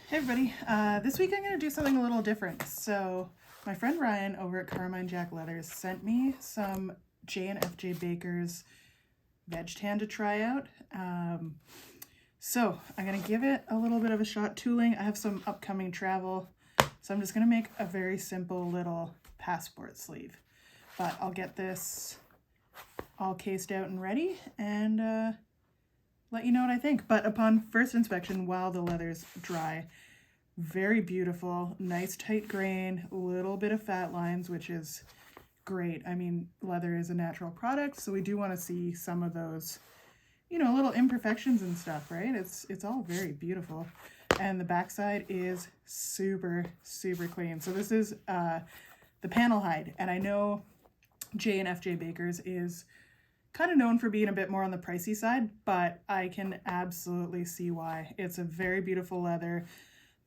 Hey everybody, this week I'm going to do something a little different. So my friend Ryan over at Carmine Jack Leathers sent me some J&FJ Baker's veg tan to try out. So I'm going to give it a little bit of a shot tooling. I have some upcoming travel, so I'm just going to make a very simple little passport sleeve. But I'll get this all cased out and ready and let you know what I think. But upon first inspection, while the leather's dry, very beautiful, nice tight grain, a little bit of fat lines, which is great. I mean, leather is a natural product, so we do want to see some of those, you know, little imperfections and stuff, right? It's all very beautiful. And the backside is super, super clean. So this is the panel hide, and I know J&FJ Baker's is kind of known for being a bit more on the pricey side, but I can absolutely see why. It's a very beautiful leather.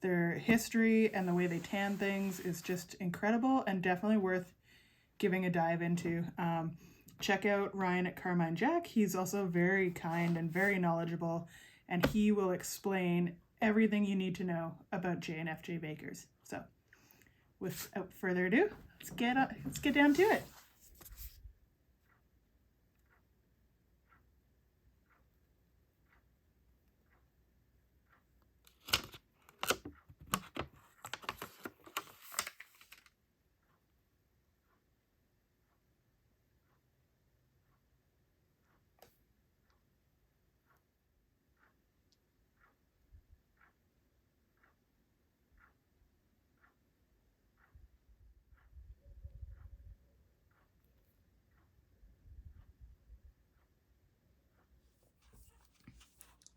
Their history and the way they tan things is just incredible and definitely worth giving a dive into. Check out Ryan at Carmine Jack. He's also very kind and very knowledgeable, and he will explain everything you need to know about J&FJ Bakers. So without further ado, let's get down to it.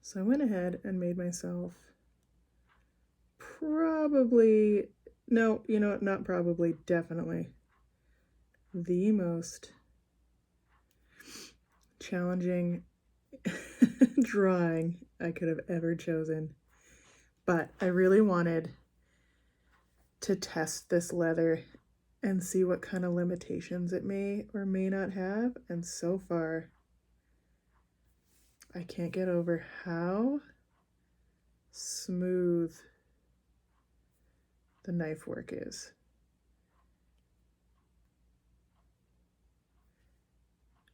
So I went ahead and made myself definitely the most challenging drawing I could have ever chosen. But I really wanted to test this leather and see what kind of limitations it may or may not have. And so far, I can't get over how smooth the knife work is.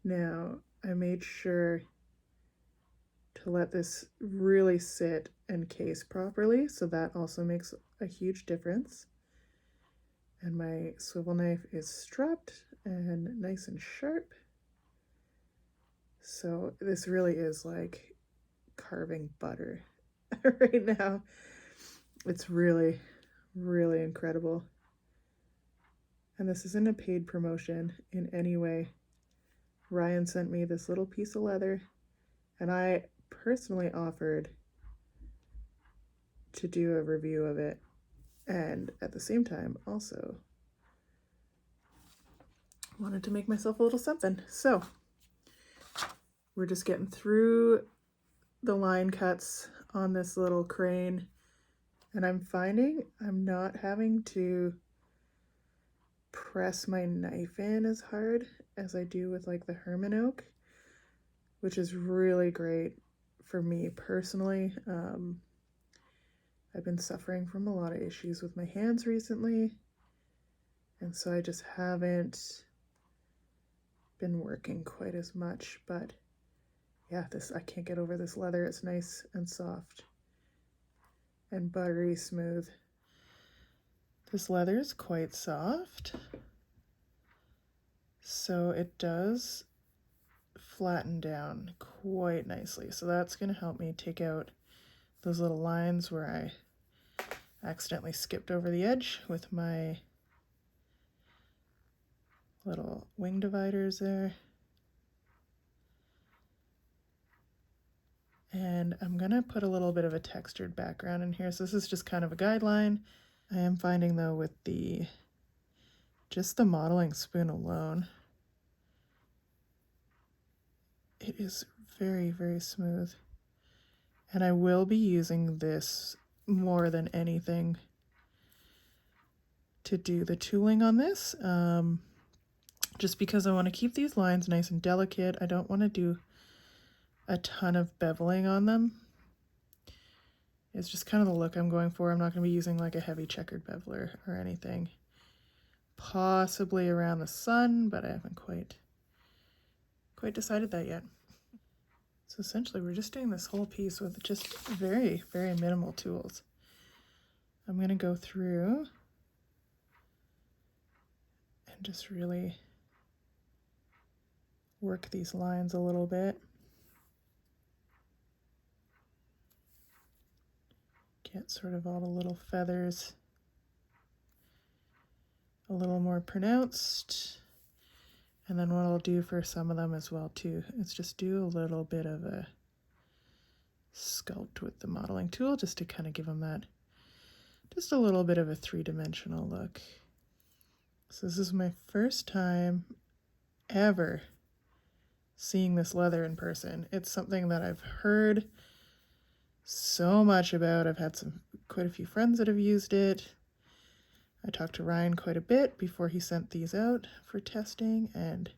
Now, I made sure to let this really sit and case properly, so that also makes a huge difference. And my swivel knife is strapped and nice and sharp. So this really is like carving butter right now. It's really, really incredible. And this isn't a paid promotion in any way. Ryan sent me this little piece of leather, and I personally offered to do a review of it, and at the same time also wanted to make myself a little something. So we're just getting through the line cuts on this little crane, and I'm finding I'm not having to press my knife in as hard as I do with like the Herman oak, which is really great for me personally. I've been suffering from a lot of issues with my hands recently, and so I just haven't been working quite as much. But yeah, I can't get over this leather. It's nice and soft and buttery smooth. This leather is quite soft, so it does flatten down quite nicely. So that's going to help me take out those little lines where I accidentally skipped over the edge with my little wing dividers there. And I'm gonna put a little bit of a textured background in here. So this is just kind of a guideline. I am finding though with just the modeling spoon alone, it is very, very smooth. And I will be using this more than anything to do the tooling on this, just because I want to keep these lines nice and delicate. I don't want to do a ton of beveling on them. is just kind of the look I'm going for. I'm not going to be using like a heavy checkered beveler or anything. Possibly around the sun, but I haven't quite decided that yet. So essentially we're just doing this whole piece with just very, very minimal tools. I'm going to go through and just really work these lines a little bit. Get sort of all the little feathers a little more pronounced. And then what I'll do for some of them as well too is just do a little bit of a sculpt with the modeling tool just to kind of give them that, just a little bit of a three-dimensional look. So this is my first time ever seeing this leather in person. It's something that I've heard so much about. I've had quite a few friends that have used it. I talked to Ryan quite a bit before he sent these out for testing, and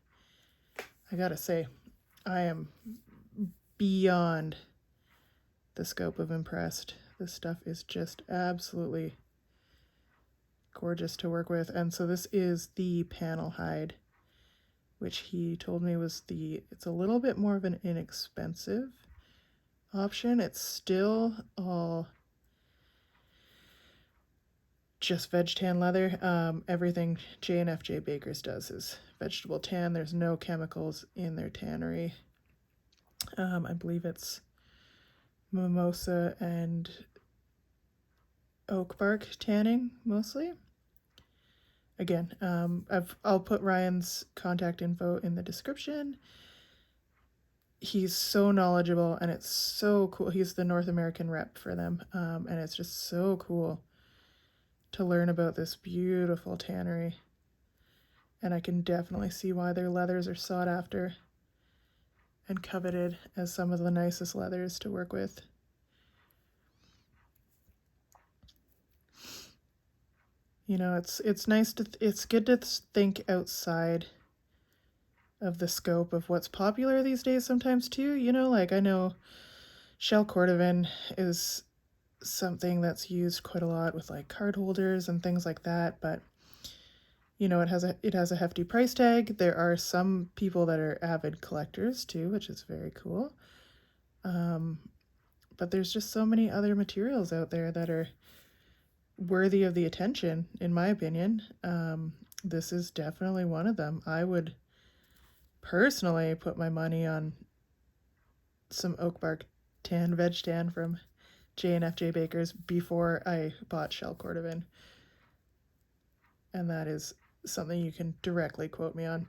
I gotta say, I am beyond the scope of impressed. This stuff is just absolutely gorgeous to work with. And so this is the panel hide, which he told me was it's a little bit more of an inexpensive option. It's still all just veg tan leather. Everything J&FJ Baker's does is vegetable tan. There's no chemicals in their tannery. I believe it's mimosa and oak bark tanning mostly. Again, I'll put Ryan's contact info in the description. He's so knowledgeable and it's so cool. He's the North American rep for them, and it's just so cool to learn about this beautiful tannery. And I can definitely see why their leathers are sought after and coveted as some of the nicest leathers to work with. You know, it's nice it's good to think outside of the scope of what's popular these days sometimes too. You know, like I know shell cordovan is something that's used quite a lot with like card holders and things like that, but you know, it has a hefty price tag. There are some people that are avid collectors too, which is very cool. But there's just so many other materials out there that are worthy of the attention, in my opinion. This is definitely one of them. I would personally put my money on some oak bark tan, veg tan from J&FJ Baker's before I bought shell cordovan. And that is something you can directly quote me on.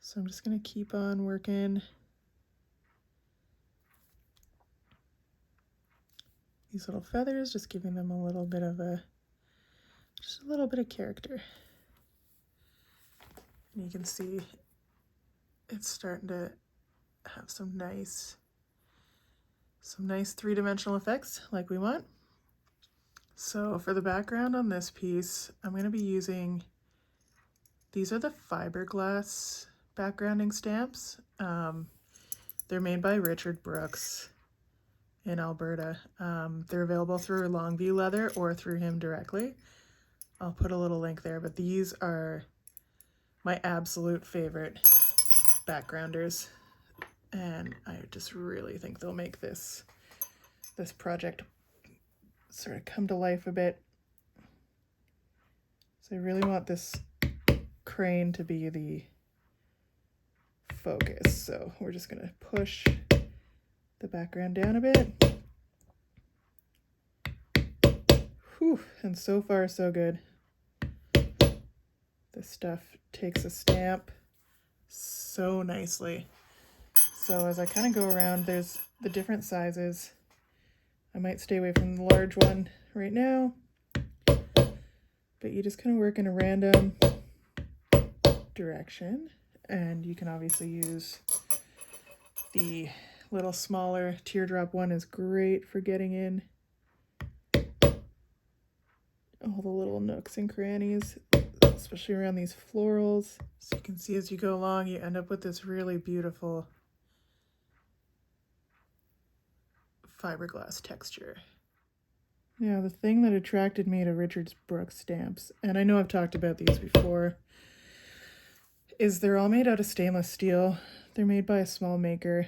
So I'm just going to keep on working these little feathers, just giving them a little bit of just a little bit of character. And you can see it's starting to have some nice three-dimensional effects like we want. So for the background on this piece, I'm going to be using, these are the fiberglass backgrounding stamps. They're made by Richard Brooks in Alberta. They're available through Longview Leather or through him directly. I'll put a little link there, but these are my absolute favorite backgrounders, and I just really think they'll make this project sort of come to life a bit. So I really want this crane to be the focus. So we're just going to push the background down a bit. Whew, and so far so good. This stuff takes a stamp so nicely. So as I kind of go around, there's the different sizes. I might stay away from the large one right now, but you just kind of work in a random direction, and you can obviously use the little smaller teardrop one is great for getting in all the little nooks and crannies, especially around these florals. So you can see as you go along, you end up with this really beautiful fiberglass texture. Now, the thing that attracted me to Richard Brooks stamps, and I know I've talked about these before, is they're all made out of stainless steel. They're made by a small maker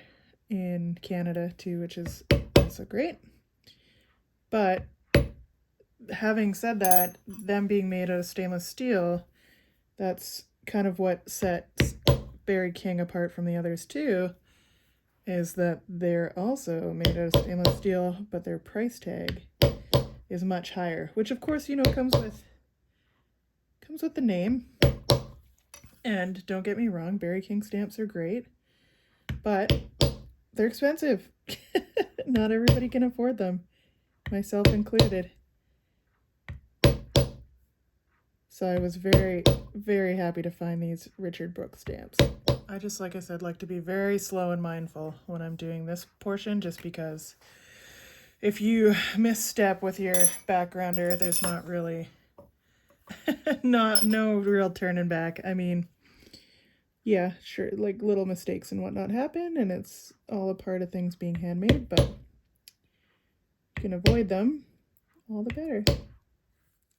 in Canada too, which is also great. But having said that, them being made out of stainless steel, that's kind of what sets Barry King apart from the others too, is that they're also made out of stainless steel, but their price tag is much higher, which of course, you know, comes with the name. And don't get me wrong, Barry King stamps are great, but they're expensive. Not everybody can afford them, myself included. So I was very, very happy to find these Richard Brooks stamps. I just, like I said, like to be very slow and mindful when I'm doing this portion, just because if you misstep with your backgrounder, there's not really no real turning back. I mean, yeah, sure, like little mistakes and whatnot happen, and it's all a part of things being handmade, but you can avoid them, all the better.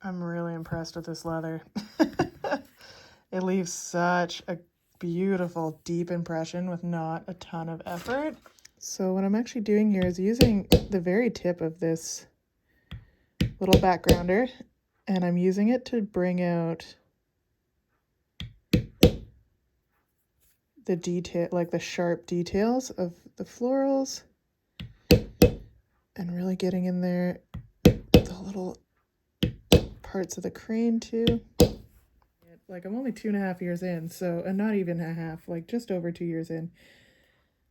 I'm really impressed with this leather. It leaves such a beautiful, deep impression with not a ton of effort. So what I'm actually doing here is using the very tip of this little backgrounder, and I'm using it to bring out the detail, like the sharp details of the florals, and really getting in there the little parts of the crane too. Like, I'm only 2.5 years in, so, and not even a half, like just over 2 years in.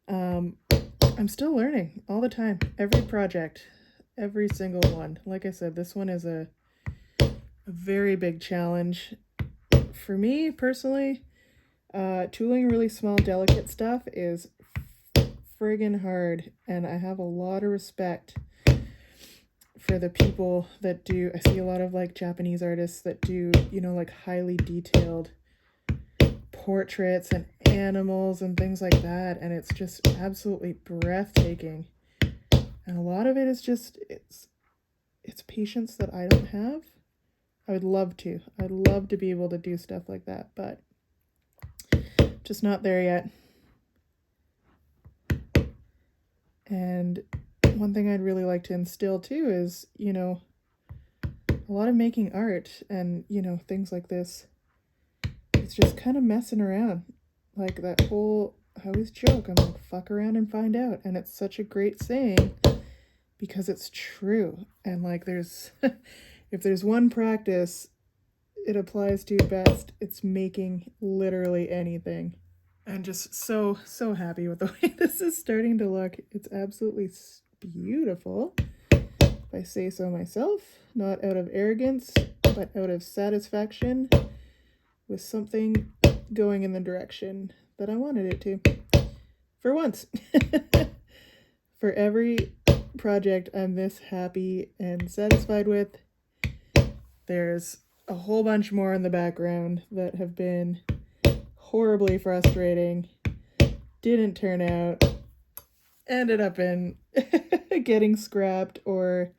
I'm still learning all the time, every project, every single one. Like I said, this one is a very big challenge for me personally. Tooling really small, delicate stuff is friggin' hard, and I have a lot of respect for the people that do. I see a lot of like Japanese artists that do, you know, like highly detailed portraits and animals and things like that, and it's just absolutely breathtaking. And a lot of it is just it's patience that I don't have. I'd love to be able to do stuff like that, but just not there yet. And one thing I'd really like to instill too is, you know, a lot of making art and, you know, things like this, it's just kind of messing around. Like that whole, I always joke, I'm like, fuck around and find out. And it's such a great saying because it's true. And like there's, if there's one practice it applies to best, it's making literally anything. And just so happy with the way this is starting to look. It's absolutely beautiful, if I say so myself. Not out of arrogance, but out of satisfaction with something going in the direction that I wanted it to. For once. For every project I'm this happy and satisfied with, there's a whole bunch more in the background that have been horribly frustrating, didn't turn out, ended up in getting scrapped or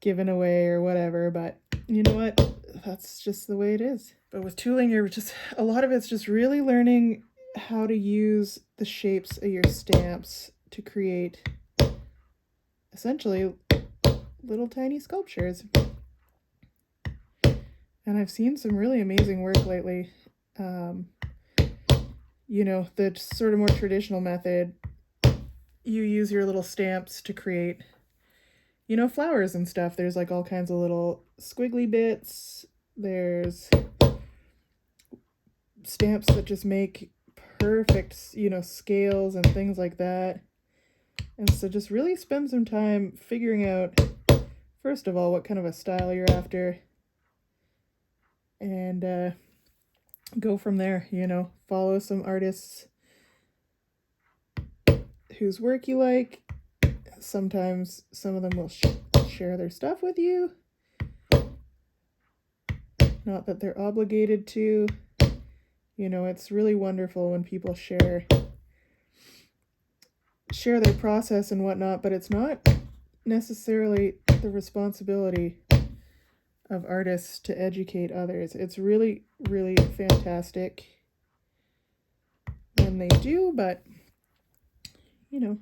given away or whatever, but you know what? That's just the way it is. But with tooling, you're just, a lot of it's just really learning how to use the shapes of your stamps to create essentially little tiny sculptures. And I've seen some really amazing work lately. You know, the sort of more traditional method, you use your little stamps to create, you know, flowers and stuff. There's like all kinds of little squiggly bits. There's stamps that just make perfect, you know, scales and things like that. And so just really spend some time figuring out, first of all, what kind of a style you're after. And go from there, you know, follow some artists whose work you like. Sometimes some of them will share their stuff with you. Not that they're obligated to. You know, it's really wonderful when people share their process and whatnot, but it's not necessarily the responsibility of artists to educate others. It's really, really fantastic when they do, but you know,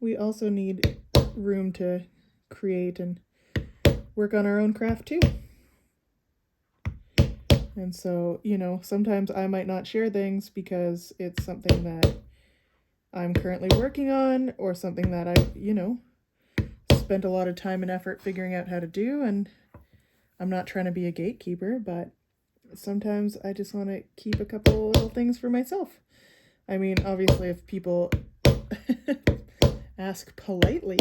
we also need room to create and work on our own craft too. And so, you know, sometimes I might not share things because it's something that I'm currently working on, or something that I, you know, spent a lot of time and effort figuring out how to do, and I'm not trying to be a gatekeeper, but sometimes I just want to keep a couple little things for myself. I mean, obviously, if people ask politely,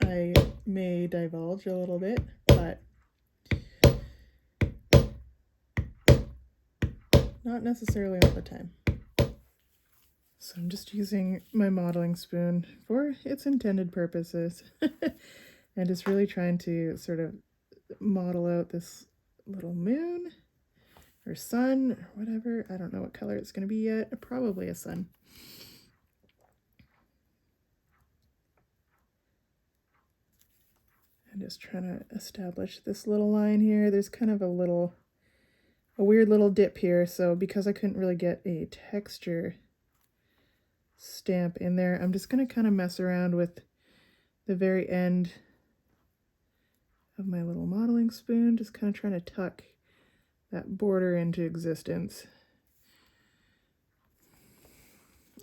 I may divulge a little bit, but not necessarily all the time. So I'm just using my modeling spoon for its intended purposes and just really trying to sort of model out this little moon or sun or whatever. I don't know what color it's going to be yet. Probably a sun. I'm just trying to establish this little line here. There's kind of a weird little dip here. So because I couldn't really get a texture stamp in there, I'm just going to kind of mess around with the very end of my little modeling spoon, just kind of trying to tuck that border into existence,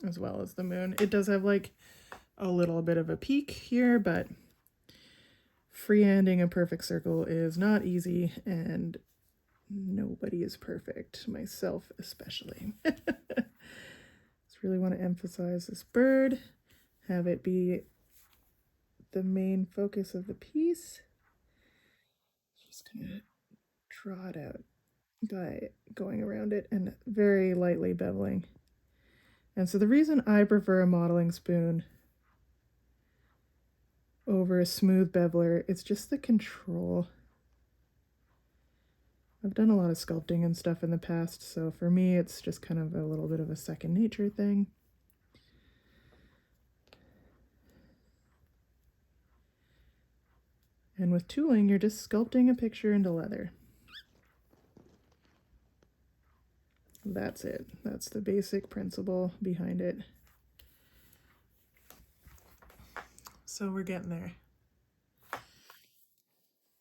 as well as the moon. It does have like a little bit of a peak here, but freehanding a perfect circle is not easy, and nobody is perfect, myself especially. Just really want to emphasize this bird, have it be the main focus of the piece. Just gonna draw it out by going around it and very lightly beveling. And so the reason I prefer a modeling spoon over a smooth beveler, it's just the control. I've done a lot of sculpting and stuff in the past, so for me it's just kind of a little bit of a second nature thing. And with tooling, you're just sculpting a picture into leather. That's it. That's the basic principle behind it. So we're getting there.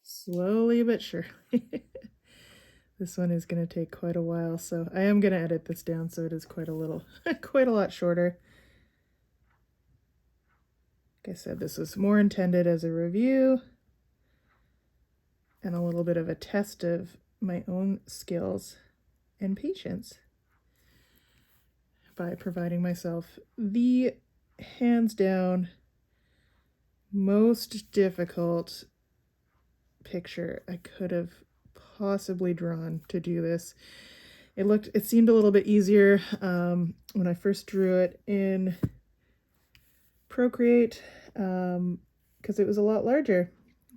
Slowly but surely. This one is going to take quite a while, so I am going to edit this down so it is quite a lot shorter. Like I said, this was more intended as a review and a little bit of a test of my own skills and patience by providing myself the hands down most difficult picture I could have possibly drawn to do this. It seemed a little bit easier when I first drew it in Procreate, because it was a lot larger,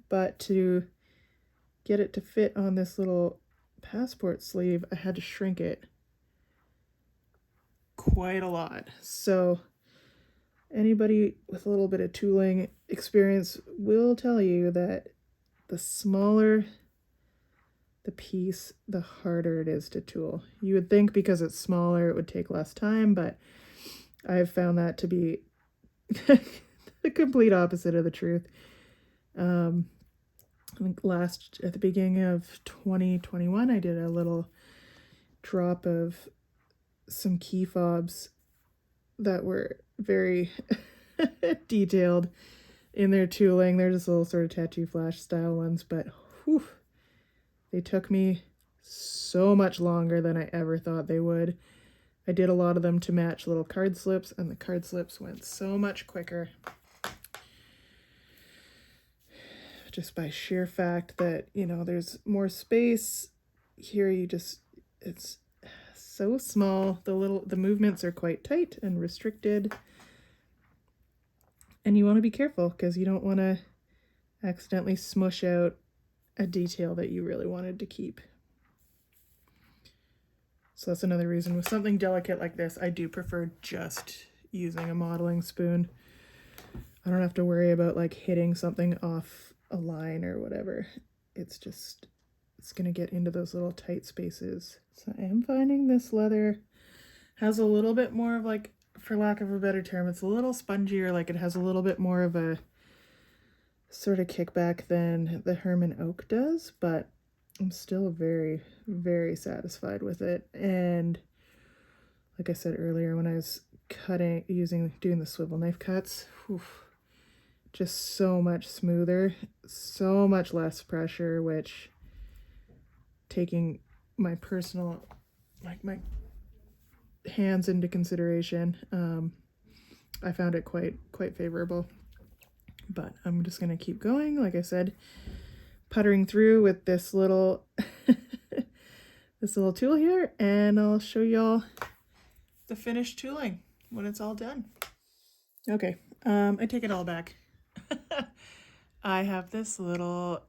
but to get it to fit on this little passport sleeve, I had to shrink it quite a lot. So anybody with a little bit of tooling experience will tell you that the smaller the piece, the harder it is to tool. You would think because it's smaller it would take less time, but I've found that to be the complete opposite of the truth. I think at the beginning of 2021, I did a little drop of some key fobs that were very detailed in their tooling. They're just little sort of tattoo flash style ones, but whew, they took me so much longer than I ever thought they would. I did a lot of them to match little card slips, and the card slips went so much quicker. Just by sheer fact that, you know, there's more space. Here it's so small. The movements are quite tight and restricted. And you want to be careful because you don't want to accidentally smush out a detail that you really wanted to keep. So that's another reason with something delicate like this, I do prefer just using a modeling spoon. I don't have to worry about like hitting something off a line or whatever. It's just, it's gonna get into those little tight spaces. So I am finding this leather has a little bit more of like, for lack of a better term, it's a little spongier, like it has a little bit more of a sort of kickback than the Herman Oak does, but I'm still very, very satisfied with it. And like I said earlier, when I was doing the swivel knife cuts, just so much smoother, so much less pressure, which, taking my personal, like my hands into consideration, I found it quite favorable. But I'm just gonna keep going, like I said, puttering through with this little this little tool here, and I'll show y'all the finished tooling when it's all done. Okay, I take it all back. I have this little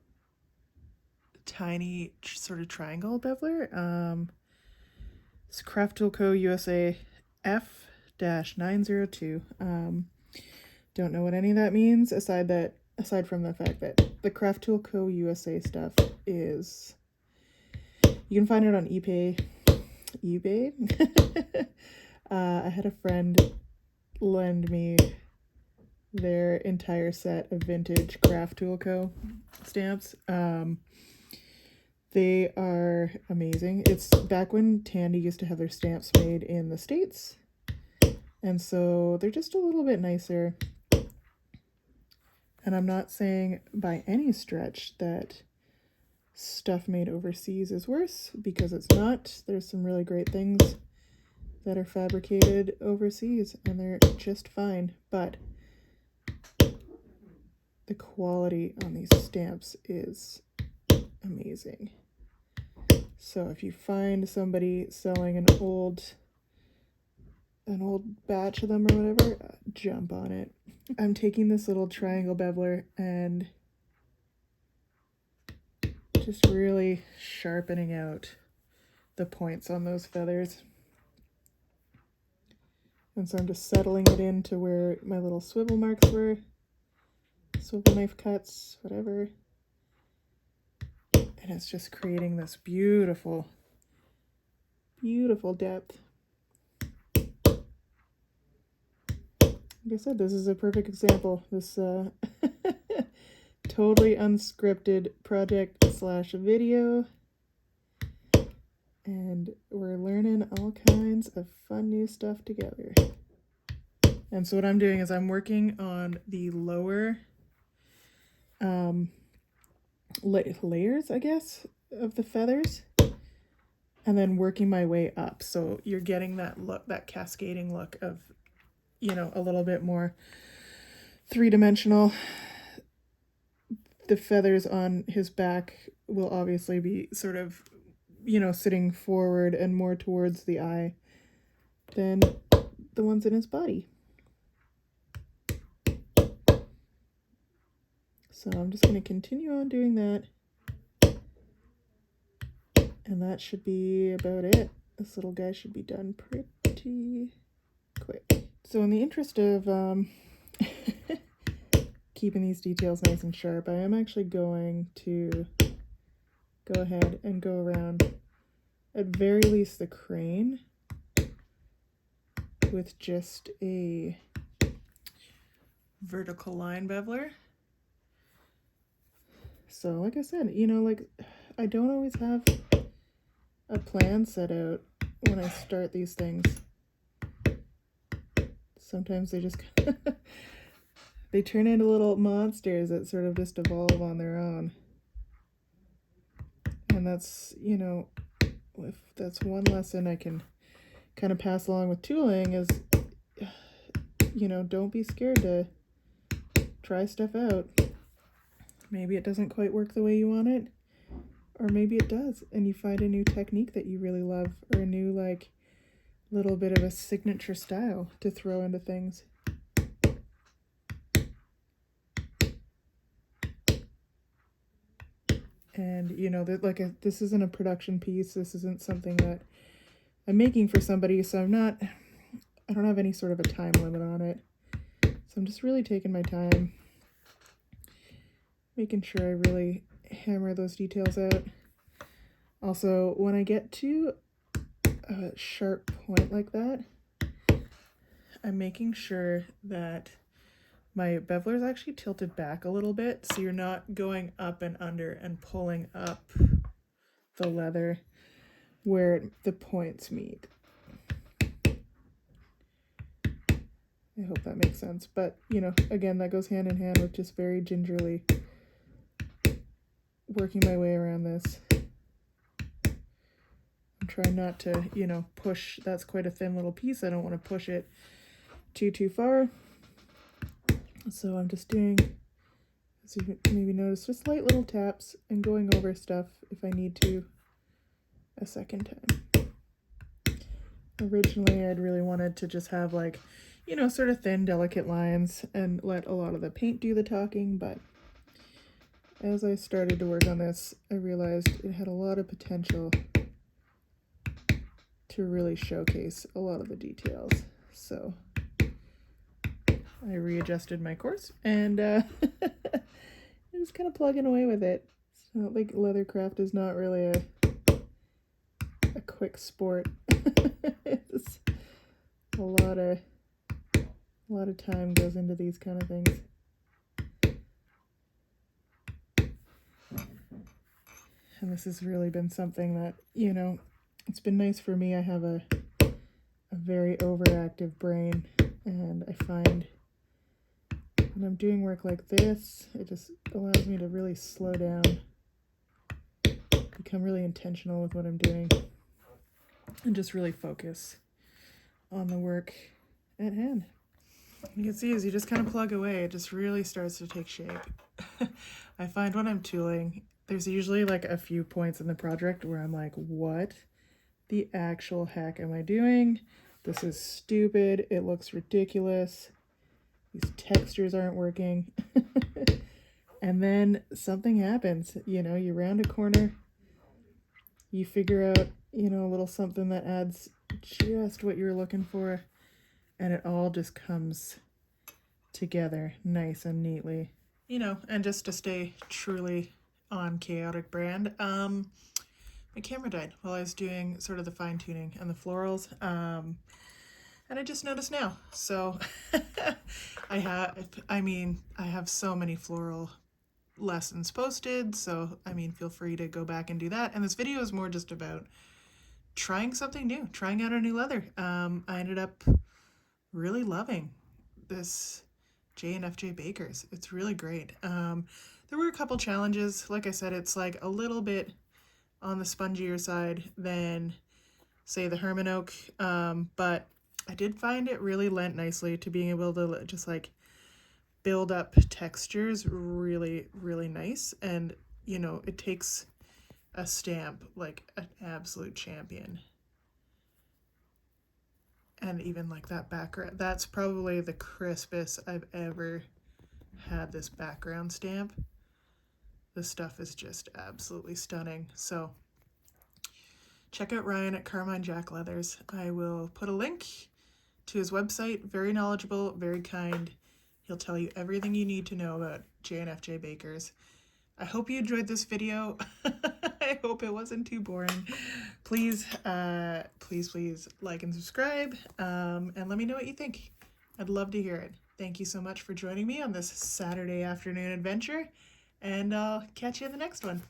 tiny sort of triangle beveler. It's Craft Tool Co. USA F-902. Don't know what any of that means, aside from the fact that the Craft Tool Co. USA stuff is, you can find it on eBay. I had a friend lend me their entire set of vintage Craft Tool Co. stamps. They are amazing. It's back when Tandy used to have their stamps made in the States, and so they're just a little bit nicer. And I'm not saying by any stretch that stuff made overseas is worse, because it's not. There's some really great things that are fabricated overseas, and they're just fine. But the quality on these stamps is amazing. So if you find somebody selling an old batch of them or whatever, jump on it. I'm taking this little triangle beveler and just really sharpening out the points on those feathers. And so I'm just settling it into where my little swivel marks were, swivel knife cuts, whatever. And it's just creating this beautiful, beautiful depth. Like I said, this is a perfect example. This totally unscripted project / video. And we're learning all kinds of fun new stuff together. And so what I'm doing is I'm working on the lower layers, I guess, of the feathers, and then working my way up. So you're getting that look, that cascading look of, you know, a little bit more three-dimensional. The feathers on his back will obviously be sort of, you know, sitting forward and more towards the eye than the ones in his body. So I'm just going to continue on doing that. And that should be about it. This little guy should be done pretty quick. So in the interest of keeping these details nice and sharp, I am actually going to go ahead and go around, at very least, the crane with just a vertical line beveler. So like I said, you know, like, I don't always have a plan set out when I start these things. Sometimes they just they turn into little monsters that sort of just evolve on their own. And that's, you know, if that's one lesson I can kind of pass along with tooling is, you know, don't be scared to try stuff out. Maybe it doesn't quite work the way you want it, or maybe it does, and you find a new technique that you really love, or a new, like, little bit of a signature style to throw into things. And, you know, that, like, this isn't a production piece. This isn't something that I'm making for somebody, so I don't have any sort of a time limit on it. So I'm just really taking my time, making sure I really hammer those details out. Also, when I get to a sharp point like that, I'm making sure that my beveler is actually tilted back a little bit, so you're not going up and under and pulling up the leather where the points meet. I hope that makes sense. But, you know, again, that goes hand in hand with just very gingerly working my way around this. I'm trying not to, you know, push. That's quite a thin little piece. I don't want to push it too far. So I'm just doing, as you maybe notice, just light little taps and going over stuff if I need to a second time. Originally, I'd really wanted to just have, like, you know, sort of thin, delicate lines and let a lot of the paint do the talking, but as I started to work on this, I realized it had a lot of potential to really showcase a lot of the details. So I readjusted my course and I'm just kind of plugging away with it. It's not like leathercraft is not really a quick sport. It's a lot of time goes into these kind of things. And this has really been something that, you know, it's been nice for me. I have a very overactive brain, and I find when I'm doing work like this, it just allows me to really slow down, become really intentional with what I'm doing, and just really focus on the work at hand. You can see as you just kind of plug away, it just really starts to take shape. I find when I'm tooling, there's usually like a few points in the project where I'm like, what the actual heck am I doing? This is stupid. It looks ridiculous. These textures aren't working. And then something happens, you know, you round a corner, you figure out, you know, a little something that adds just what you're looking for, and it all just comes together nice and neatly. You know, and just to stay truly on chaotic brand, my camera died while I was doing sort of the fine tuning and the florals, and I just noticed now. So I have so many floral lessons posted, so I mean, feel free to go back and do that. And this video is more just about trying something new, trying out a new leather. I ended up really loving this J&FJ Bakers. It's really great. There were a couple challenges. Like I said, it's like a little bit on the spongier side than, say, the Herman Oak, but I did find it really lent nicely to being able to just like build up textures really, really nice. And, you know, it takes a stamp like an absolute champion. And even like that background, that's probably the crispest I've ever had this background stamp. This stuff is just absolutely stunning. So check out Ryan at Carmine Jack Leathers. I will put a link to his website. Very knowledgeable, very kind. He'll tell you everything you need to know about J&FJ Bakers. I hope you enjoyed this video. I hope it wasn't too boring. Please, please like and subscribe, and let me know what you think. I'd love to hear it. Thank you so much for joining me on this Saturday afternoon adventure, and I'll catch you in the next one.